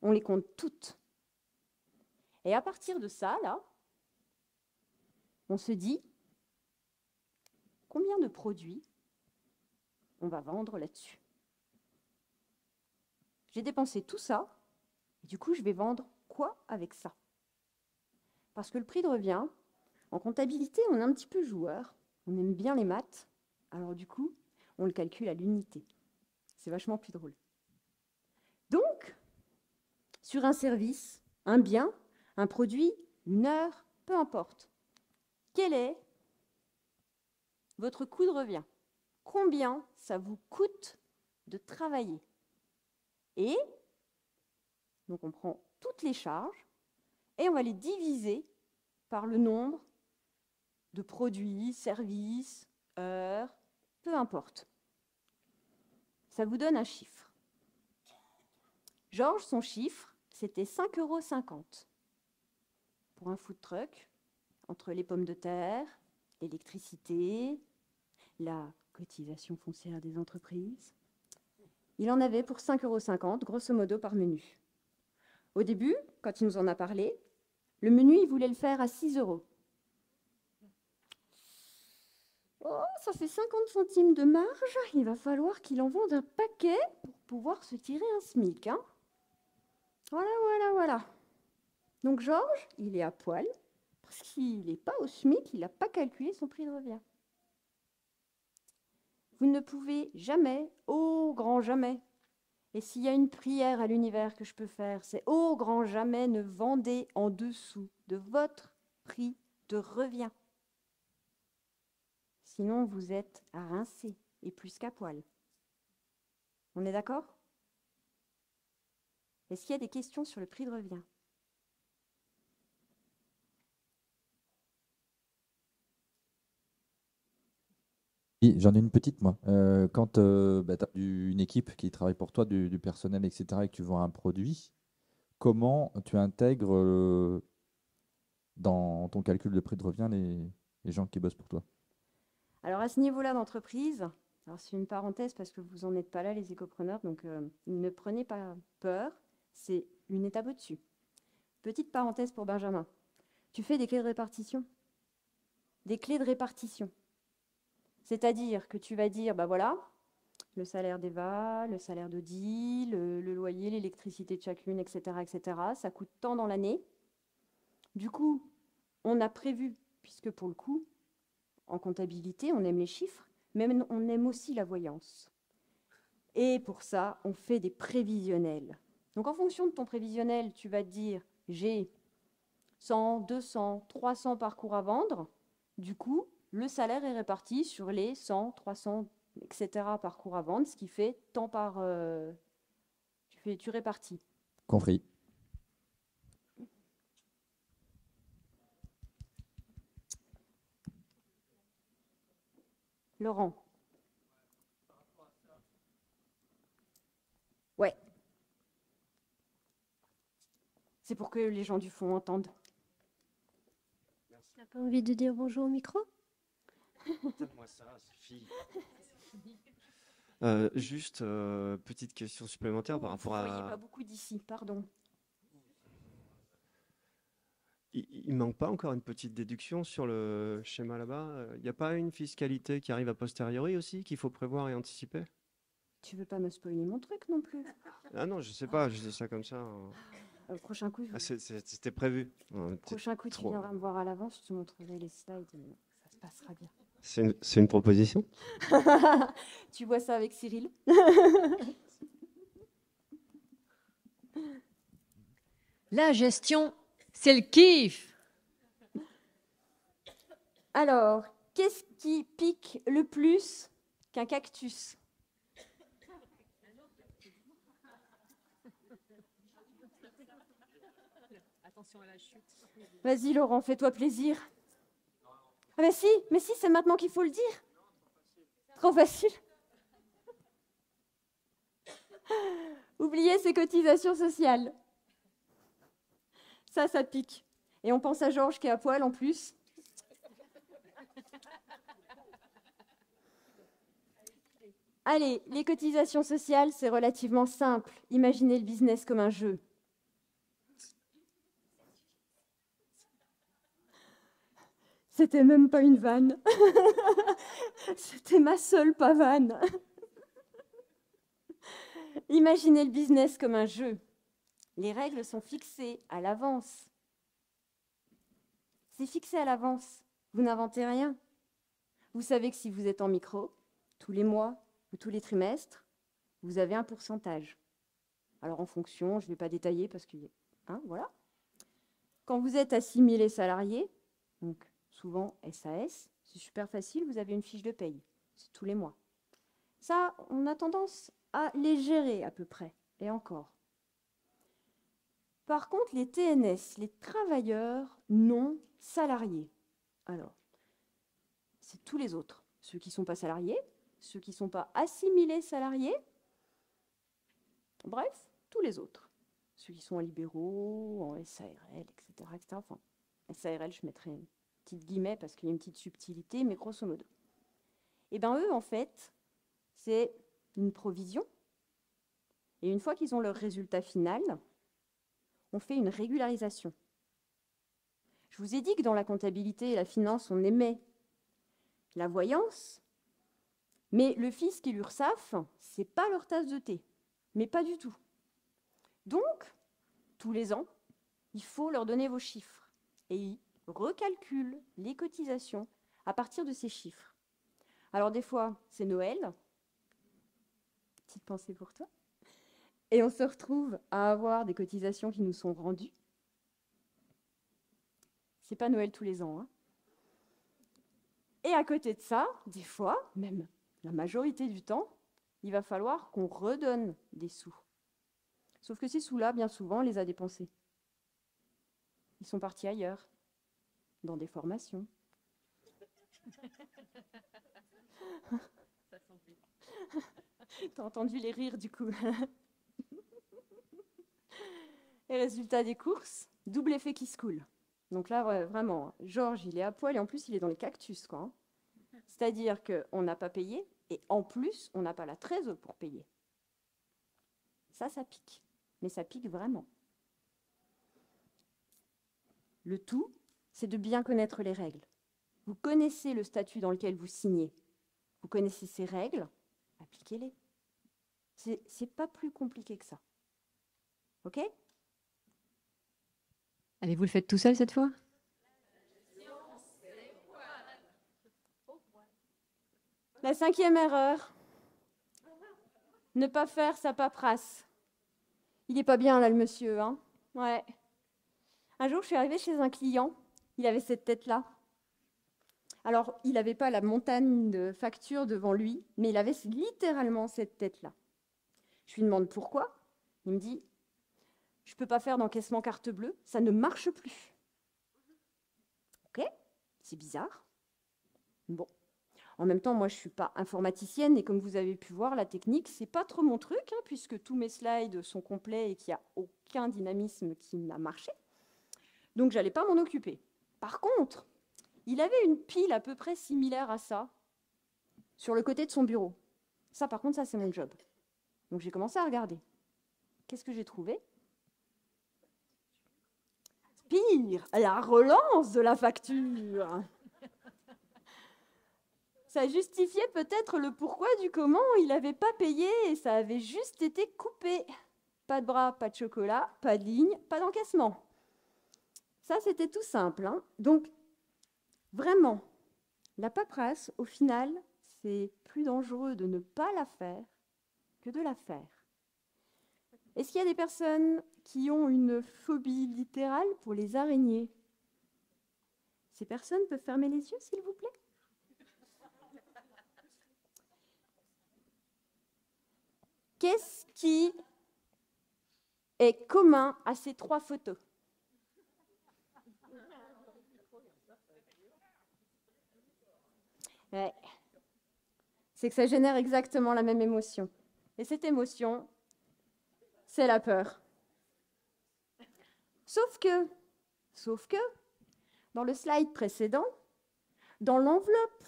On les compte toutes. Et à partir de ça, là, on se dit combien de produits on va vendre là-dessus. J'ai dépensé tout ça, et du coup, je vais vendre quoi avec ça? Parce que le prix de revient, en comptabilité, on est un petit peu joueur, on aime bien les maths, alors du coup, on le calcule à l'unité. C'est vachement plus drôle. Donc, sur un service, un bien, un produit, une heure, peu importe, quel est votre coût de revient? Combien ça vous coûte de travailler? Et donc on prend toutes les charges et on va les diviser par le nombre de produits, services, heures, peu importe. Ça vous donne un chiffre. Georges, son chiffre, c'était 5,50 € pour un food truck, entre les pommes de terre, l'électricité, la cotisation foncière des entreprises. Il en avait pour 5,50 €, grosso modo, par menu. Au début, quand il nous en a parlé, le menu, il voulait le faire à 6 €. Oh, ça fait 50 centimes de marge. Il va falloir qu'il en vende un paquet pour pouvoir se tirer un SMIC. Voilà. Donc Georges, il est à poil parce qu'il n'est pas au SMIC, il n'a pas calculé son prix de revient. Vous ne pouvez jamais, au grand jamais, et s'il y a une prière à l'univers que je peux faire, c'est au grand jamais ne vendez en dessous de votre prix de revient. Sinon, vous êtes à rincer et plus qu'à poil. On est d'accord? Est-ce qu'il y a des questions sur le prix de revient? Oui, j'en ai une petite, moi. Quand tu as une équipe qui travaille pour toi, du personnel, etc., et que tu vends un produit, comment tu intègres dans ton calcul de prix de revient les gens qui bossent pour toi? Alors à ce niveau-là d'entreprise, alors c'est une parenthèse parce que vous n'en êtes pas là les écopreneurs, donc ne prenez pas peur, c'est une étape au-dessus. Petite parenthèse pour Benjamin, tu fais des clés de répartition. Des clés de répartition. C'est-à-dire que tu vas dire, bah voilà, le salaire d'Eva, le salaire d'Odile, le loyer, l'électricité de chacune, etc., etc., ça coûte tant dans l'année. Du coup, on a prévu, puisque pour le coup, en comptabilité, on aime les chiffres, mais on aime aussi la voyance. Et pour ça, on fait des prévisionnels. Donc en fonction de ton prévisionnel, tu vas te dire, j'ai 100, 200, 300 parcours à vendre. Du coup, le salaire est réparti sur les 100, 300, etc. parcours à vendre, ce qui fait tant par... tu répartis. Compris. Laurent. Ouais. C'est pour que les gens du fond entendent. T'as pas envie de dire bonjour au micro? Donne-moi ça, Sophie. Juste, petite question supplémentaire par rapport Vous ne voyez pas à... beaucoup d'ici, pardon. Il manque pas encore une petite déduction sur le schéma là-bas? Il n'y a pas une fiscalité qui arrive a posteriori aussi, qu'il faut prévoir et anticiper? Tu veux pas me spoiler mon truc non plus? Ah non, je sais pas, je dis ça comme ça. Prochain coup, Ah, c'était prévu. prochain coup tu trop. viendras me voir à l'avance, je te montrerai les slides, et ça se passera bien. C'est une proposition? Tu vois ça avec Cyril? La gestion, c'est le kiff. Alors, qu'est-ce qui pique le plus qu'un cactus? Attention à la chute. Vas-y Laurent, fais-toi plaisir. Ah mais si, c'est maintenant qu'il faut le dire. Trop facile. Oubliez ses cotisations sociales. Ça pique. Et on pense à Georges qui est à poil en plus. Allez, les cotisations sociales, c'est relativement simple. Imaginez le business comme un jeu. C'était même pas une vanne. C'était ma seule pas vanne. Imaginez le business comme un jeu. Les règles sont fixées à l'avance. C'est fixé à l'avance. Vous n'inventez rien. Vous savez que si vous êtes en micro, tous les mois ou tous les trimestres, vous avez un pourcentage. Alors en fonction, je ne vais pas détailler parce que... voilà. Quand vous êtes assimilé salarié, donc souvent SAS, c'est super facile, vous avez une fiche de paye. C'est tous les mois. Ça, on a tendance à les gérer à peu près, et encore. Par contre, les TNS, les travailleurs non salariés, alors, c'est tous les autres. Ceux qui ne sont pas salariés, ceux qui ne sont pas assimilés salariés, bref, tous les autres. Ceux qui sont en libéraux, en SARL, etc. Enfin, SARL, je mettrai une petite guillemets parce qu'il y a une petite subtilité, mais grosso modo. Et bien eux, en fait, c'est une provision. Et une fois qu'ils ont leur résultat final, on fait une régularisation. Je vous ai dit que dans la comptabilité et la finance, on aimait la voyance, mais le fisc et l'URSSAF, ce n'est pas leur tasse de thé, mais pas du tout. Donc, tous les ans, il faut leur donner vos chiffres. Et ils recalculent les cotisations à partir de ces chiffres. Alors des fois, c'est Noël. Petite pensée pour toi. Et on se retrouve à avoir des cotisations qui nous sont rendues. C'est pas Noël tous les ans, hein. Et à côté de ça, des fois, même la majorité du temps, il va falloir qu'on redonne des sous. Sauf que ces sous-là, bien souvent, on les a dépensés. Ils sont partis ailleurs, dans des formations. T'as entendu les rires, du coup. Et résultat des courses, double effet qui se coule. Donc là, ouais, vraiment, Georges, il est à poil et en plus, il est dans les cactus, quoi. C'est-à-dire qu'on n'a pas payé et en plus, on n'a pas la trésor pour payer. Ça pique. Mais ça pique vraiment. Le tout, c'est de bien connaître les règles. Vous connaissez le statut dans lequel vous signez. Vous connaissez ces règles, appliquez-les. C'est pas plus compliqué que ça. OK? Allez, vous le faites tout seul cette fois? La 5e erreur, ne pas faire sa paperasse. Il n'est pas bien là, le monsieur, hein? Ouais. Un jour, je suis arrivée chez un client, il avait cette tête-là. Alors, il n'avait pas la montagne de factures devant lui, mais il avait littéralement cette tête-là. Je lui demande pourquoi. Il me dit, je ne peux pas faire d'encaissement carte bleue, ça ne marche plus. Ok, c'est bizarre. Bon. En même temps, moi, je ne suis pas informaticienne et comme vous avez pu voir, la technique, ce n'est pas trop mon truc, hein, puisque tous mes slides sont complets et qu'il n'y a aucun dynamisme qui n'a marché. Donc, je n'allais pas m'en occuper. Par contre, il avait une pile à peu près similaire à ça sur le côté de son bureau. Ça, par contre, ça, c'est mon job. Donc, j'ai commencé à regarder. Qu'est-ce que j'ai trouvé? Pire, la relance de la facture. Ça justifiait peut-être le pourquoi du comment il n'avait pas payé et ça avait juste été coupé. Pas de bras, pas de chocolat, pas de ligne, pas d'encaissement. Ça, c'était tout simple, hein. Donc, vraiment, la paperasse, au final, c'est plus dangereux de ne pas la faire que de la faire. Est-ce qu'il y a des personnes qui ont une phobie littérale pour les araignées? Ces personnes peuvent fermer les yeux, s'il vous plaît? Qu'est-ce qui est commun à ces 3 photos? Ouais. C'est que ça génère exactement la même émotion. Et cette émotion, c'est la peur. Sauf que, dans le slide précédent, dans l'enveloppe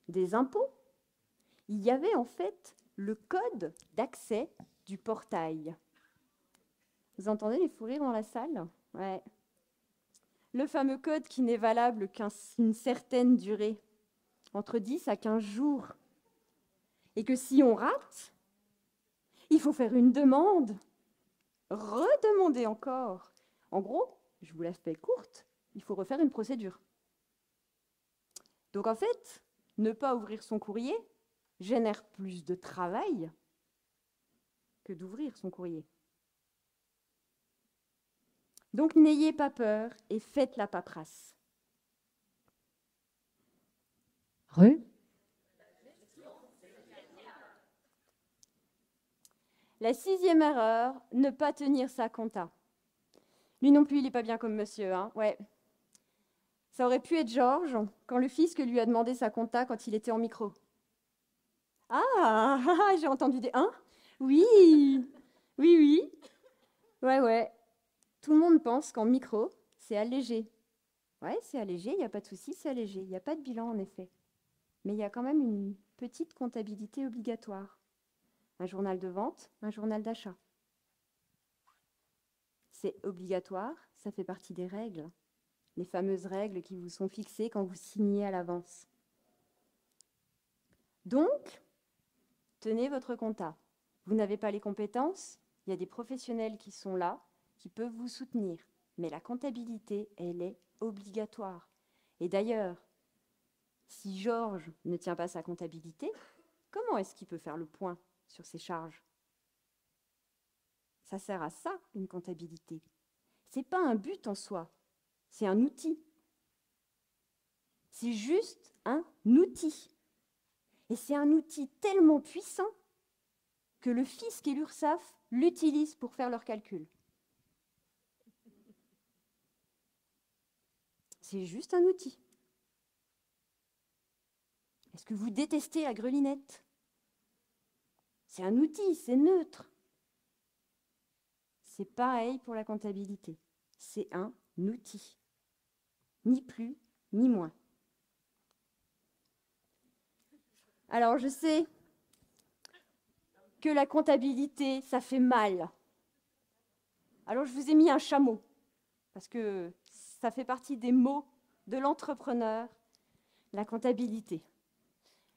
des impôts, il y avait en fait le code d'accès du portail. Vous entendez les fous rires dans la salle? Ouais. Le fameux code qui n'est valable qu'une certaine durée, entre 10 à 15 jours. Et que si on rate, il faut faire une demande, redemander encore. En gros, je vous la fais courte, il faut refaire une procédure. Donc en fait, ne pas ouvrir son courrier génère plus de travail que d'ouvrir son courrier. Donc n'ayez pas peur et faites la paperasse. La 6e erreur, ne pas tenir sa compta. Lui non plus, il n'est pas bien comme monsieur, hein. Ouais. Ça aurait pu être Georges quand le fisc lui a demandé sa compta quand il était en micro. Ah, j'ai entendu des « hein ». Oui, oui. Ouais. Tout le monde pense qu'en micro, c'est allégé. Ouais, c'est allégé, il n'y a pas de souci, c'est allégé. Il n'y a pas de bilan, en effet. Mais il y a quand même une petite comptabilité obligatoire. Un journal de vente, un journal d'achat. C'est obligatoire, ça fait partie des règles. Les fameuses règles qui vous sont fixées quand vous signez à l'avance. Donc, tenez votre compta. Vous n'avez pas les compétences, il y a des professionnels qui sont là, qui peuvent vous soutenir. Mais la comptabilité, elle est obligatoire. Et d'ailleurs, si Georges ne tient pas sa comptabilité, comment est-ce qu'il peut faire le point sur ses charges? Ça sert à ça, une comptabilité. Ce n'est pas un but en soi, c'est un outil. C'est juste un outil. Et c'est un outil tellement puissant que le fisc et l'URSSAF l'utilisent pour faire leurs calculs. C'est juste un outil. Est-ce que vous détestez la grelinette? C'est un outil, c'est neutre. C'est pareil pour la comptabilité. C'est un outil. Ni plus, ni moins. Alors, je sais que la comptabilité, ça fait mal. Alors, je vous ai mis un chameau, parce que ça fait partie des mots de l'entrepreneur, la comptabilité.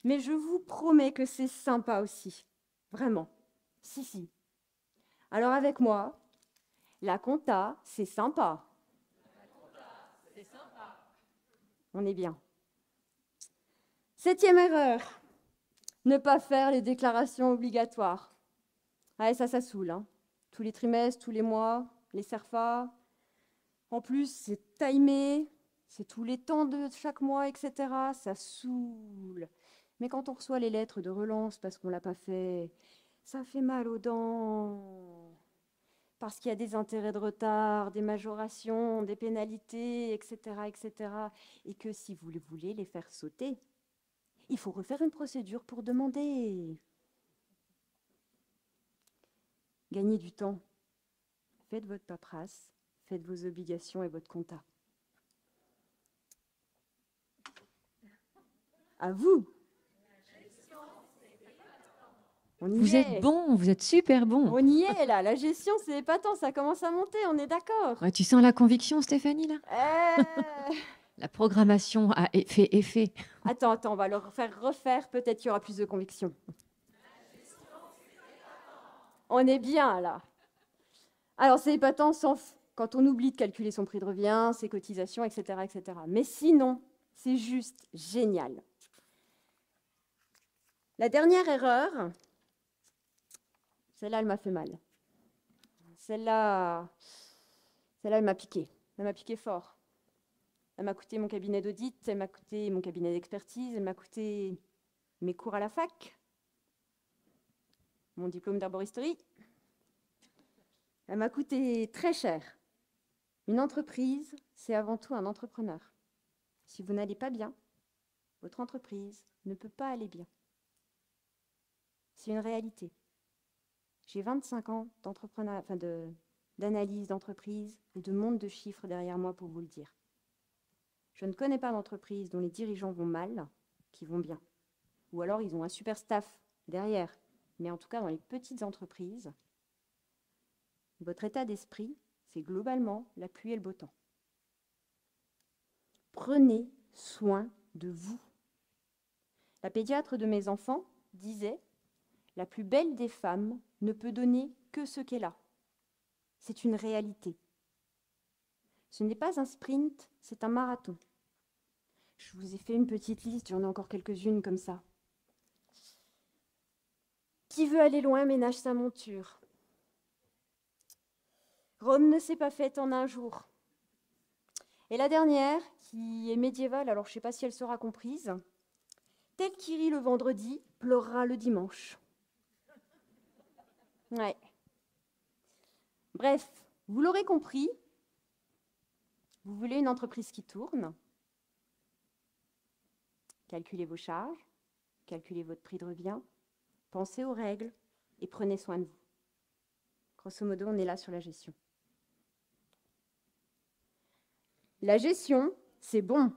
Mais je vous promets que c'est sympa aussi. Vraiment. Si, si. Alors, avec moi, la compta, c'est sympa. On est bien. 7e erreur. Ne pas faire les déclarations obligatoires. Ah, ça saoule. Hein. Tous les trimestres, tous les mois, les CERFA. En plus, c'est timé, c'est tous les temps de chaque mois, etc. Ça saoule. Mais quand on reçoit les lettres de relance parce qu'on ne l'a pas fait, ça fait mal aux dents. Parce qu'il y a des intérêts de retard, des majorations, des pénalités, etc., etc. Et que si vous voulez les faire sauter, il faut refaire une procédure pour demander. Gagnez du temps. Faites votre paperasse, faites vos obligations et votre compta. À vous. On y Vous est. êtes bon, vous êtes super bon. On y est là. La gestion, c'est épatant, ça commence à monter, on est d'accord. Ouais, tu sens la conviction, Stéphanie, là? La programmation a fait effet. Attends, on va le refaire, peut-être qu'il y aura plus de conviction. On est bien là. Alors c'est épatant quand on oublie de calculer son prix de revient, ses cotisations, etc., etc. Mais sinon, c'est juste génial. La dernière erreur, celle-là, elle m'a fait mal. Celle-là, elle m'a piqué. Elle m'a piqué fort. Elle m'a coûté mon cabinet d'audit, elle m'a coûté mon cabinet d'expertise, elle m'a coûté mes cours à la fac, mon diplôme d'herboristerie. Elle m'a coûté très cher. Une entreprise, c'est avant tout un entrepreneur. Si vous n'allez pas bien, votre entreprise ne peut pas aller bien. C'est une réalité. J'ai 25 ans d'analyse d'entreprise et de monde de chiffres derrière moi pour vous le dire. Je ne connais pas d'entreprise dont les dirigeants vont mal, qui vont bien. Ou alors ils ont un super staff derrière. Mais en tout cas, dans les petites entreprises, votre état d'esprit, c'est globalement la pluie et le beau temps. Prenez soin de vous. La pédiatre de mes enfants disait « La plus belle des femmes ne peut donner que ce qu'elle a ». C'est une réalité. Ce n'est pas un sprint, c'est un marathon. Je vous ai fait une petite liste, j'en ai encore quelques-unes comme ça. Qui veut aller loin ménage sa monture. Rome ne s'est pas faite en un jour. Et la dernière, qui est médiévale, alors je ne sais pas si elle sera comprise. Tel qui rit le vendredi, pleurera le dimanche. Ouais. Bref, vous l'aurez compris, vous voulez une entreprise qui tourne. Calculez vos charges, calculez votre prix de revient, pensez aux règles et prenez soin de vous. Grosso modo, on est là sur la gestion. La gestion, c'est bon.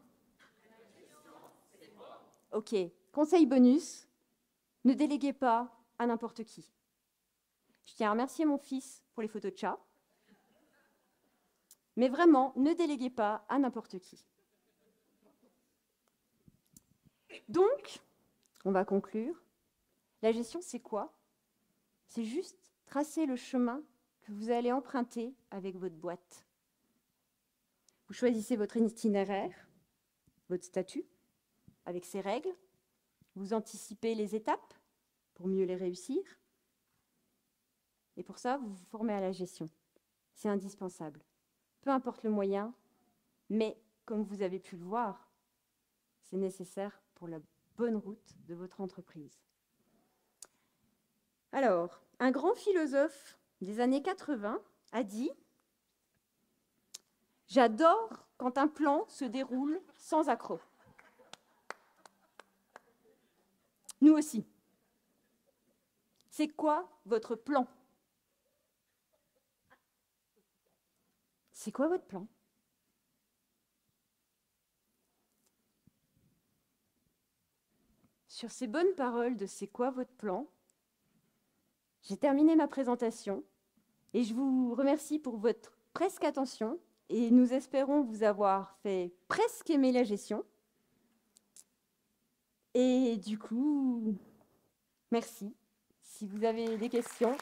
Ok, conseil bonus, ne déléguez pas à n'importe qui. Je tiens à remercier mon fils pour les photos de chat. Mais vraiment, ne déléguez pas à n'importe qui. Donc, on va conclure. La gestion, c'est quoi? C'est juste tracer le chemin que vous allez emprunter avec votre boîte. Vous choisissez votre itinéraire, votre statut, avec ses règles. Vous anticipez les étapes pour mieux les réussir. Et pour ça, vous vous formez à la gestion. C'est indispensable. Peu importe le moyen, mais comme vous avez pu le voir, c'est nécessaire pour la bonne route de votre entreprise. Alors, un grand philosophe des années 80 a dit « J'adore quand un plan se déroule sans accroc. » Nous aussi. C'est quoi votre plan? C'est quoi votre plan? Sur ces bonnes paroles de c'est quoi votre plan, j'ai terminé ma présentation et je vous remercie pour votre presque attention et nous espérons vous avoir fait presque aimer la gestion. Et du coup, merci. Si vous avez des questions.